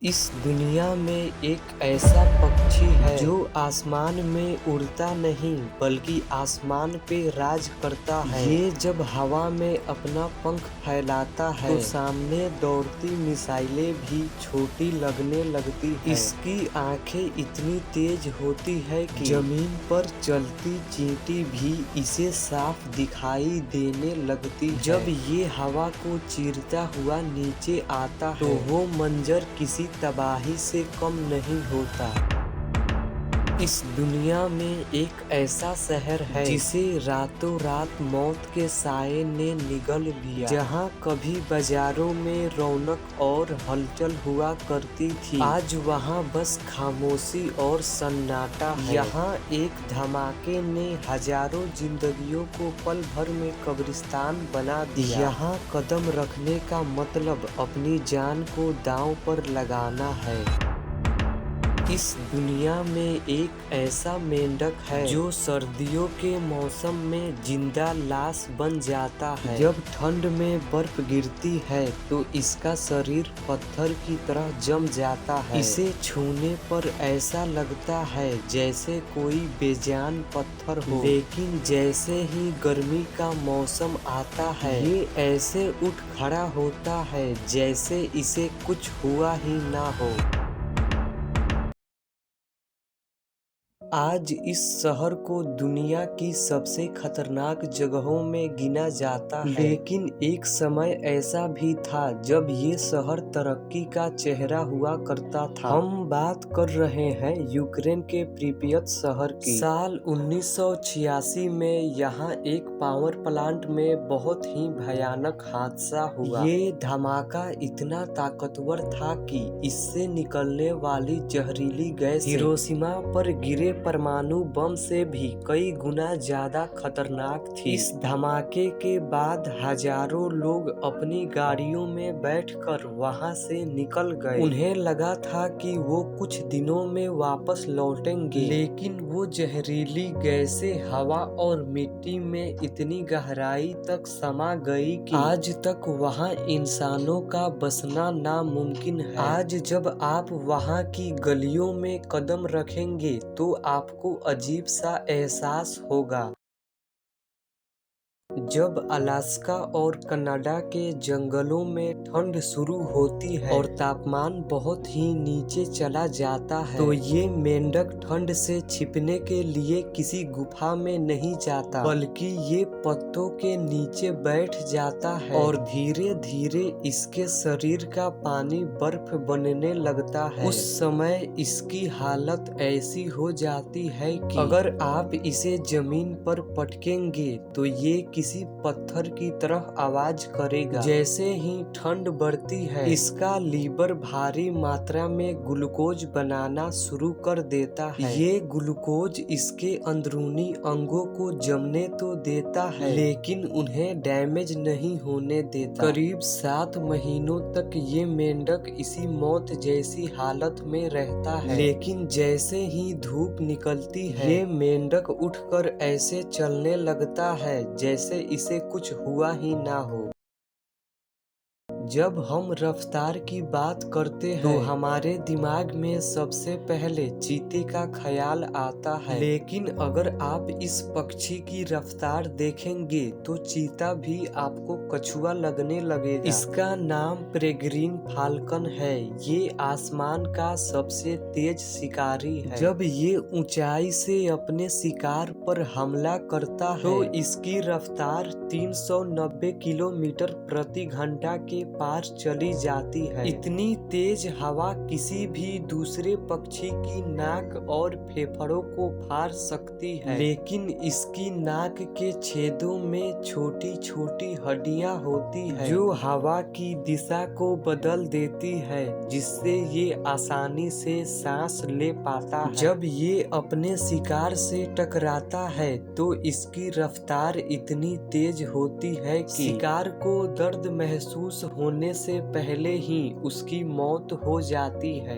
इस दुनिया में एक ऐसा पक्षी है जो आसमान में उड़ता नहीं बल्कि आसमान पे राज करता है। ये जब हवा में अपना पंख फैलाता है तो सामने दौड़ती मिसाइलें भी छोटी लगने लगती है। इसकी आंखें इतनी तेज होती है कि जमीन पर चलती चींटी भी इसे साफ दिखाई देने लगती है। जब ये हवा को चीरता हुआ नीचे आता है तो वो मंजर किसी तबाही से कम नहीं होता। इस दुनिया में एक ऐसा शहर है जिसे रातों रात मौत के साए ने निगल लिया। जहाँ कभी बाजारों में रौनक और हलचल हुआ करती थी, आज वहाँ बस खामोशी और सन्नाटा है। यहाँ एक धमाके ने हजारों जिंदगियों को पल भर में कब्रिस्तान बना दिया। यहाँ कदम रखने का मतलब अपनी जान को दांव पर लगाना है। इस दुनिया में एक ऐसा मेंढक है जो सर्दियों के मौसम में जिंदा लाश बन जाता है। जब ठंड में बर्फ गिरती है तो इसका शरीर पत्थर की तरह जम जाता है। इसे छूने पर ऐसा लगता है जैसे कोई बेजान पत्थर हो, लेकिन जैसे ही गर्मी का मौसम आता है ये ऐसे उठ खड़ा होता है जैसे इसे कुछ हुआ ही ना हो। आज इस शहर को दुनिया की सबसे खतरनाक जगहों में गिना जाता है, लेकिन एक समय ऐसा भी था जब ये शहर तरक्की का चेहरा हुआ करता था। हम बात कर रहे हैं यूक्रेन के प्रिपियत शहर की। साल 1986 में यहाँ एक पावर प्लांट में बहुत ही भयानक हादसा हुआ। ये धमाका इतना ताकतवर था कि इससे निकलने वाली जहरीली गैस हिरोशिमा पर गिरे परमाणु बम से भी कई गुना ज्यादा खतरनाक थी। इस धमाके के बाद हजारों लोग अपनी गाड़ियों में बैठकर वहां से निकल गए। उन्हें लगा था कि वो कुछ दिनों में वापस लौटेंगे, लेकिन वो जहरीली गैसें हवा और मिट्टी में इतनी गहराई तक समा गई कि आज तक वहां इंसानों का बसना नामुमकिन है। आज जब आप वहां की गलियों में कदम रखेंगे तो आपको अजीब सा एहसास होगा। जब अलास्का और कनाडा के जंगलों में ठंड शुरू होती है और तापमान बहुत ही नीचे चला जाता है तो ये मेंढक ठंड से छिपने के लिए किसी गुफा में नहीं जाता, बल्कि ये पत्तों के नीचे बैठ जाता है और धीरे धीरे इसके शरीर का पानी बर्फ बनने लगता है। उस समय इसकी हालत ऐसी हो जाती है कि अगर आप इसे जमीन पर पटकेंगे तो ये किसी पत्थर की तरह आवाज करेगा। जैसे ही ठंड बढ़ती है इसका लीवर भारी मात्रा में ग्लूकोज बनाना शुरू कर देता है। ये ग्लूकोज इसके अंदरूनी अंगों को जमने तो देता है लेकिन उन्हें डैमेज नहीं होने देता। करीब 7 महीनों तक ये मेंढक इसी मौत जैसी हालत में रहता है, लेकिन जैसे ही धूप निकलती है ये मेंढक उठकर ऐसे चलने लगता है जैसे इसे कुछ हुआ ही ना हो। जब हम रफ्तार की बात करते हैं तो हमारे दिमाग में सबसे पहले चीते का ख्याल आता है, लेकिन अगर आप इस पक्षी की रफ्तार देखेंगे तो चीता भी आपको कछुआ लगने लगेगा। इसका नाम पेरेग्रिन फाल्कन है। ये आसमान का सबसे तेज शिकारी है। जब ये ऊंचाई से अपने शिकार पर हमला करता है तो इसकी रफ्तार 390 किलोमीटर प्रति घंटा के पार चली जाती है। इतनी तेज हवा किसी भी दूसरे पक्षी की नाक और फेफड़ों को फाड़ सकती है, लेकिन इसकी नाक के छेदों में छोटी छोटी हड्डियां होती है जो हवा की दिशा को बदल देती है, जिससे ये आसानी से सांस ले पाता है। जब ये अपने शिकार से टकराता है तो इसकी रफ्तार इतनी तेज होती है कि शिकार को दर्द महसूस होने से पहले ही उसकी मौत हो जाती है।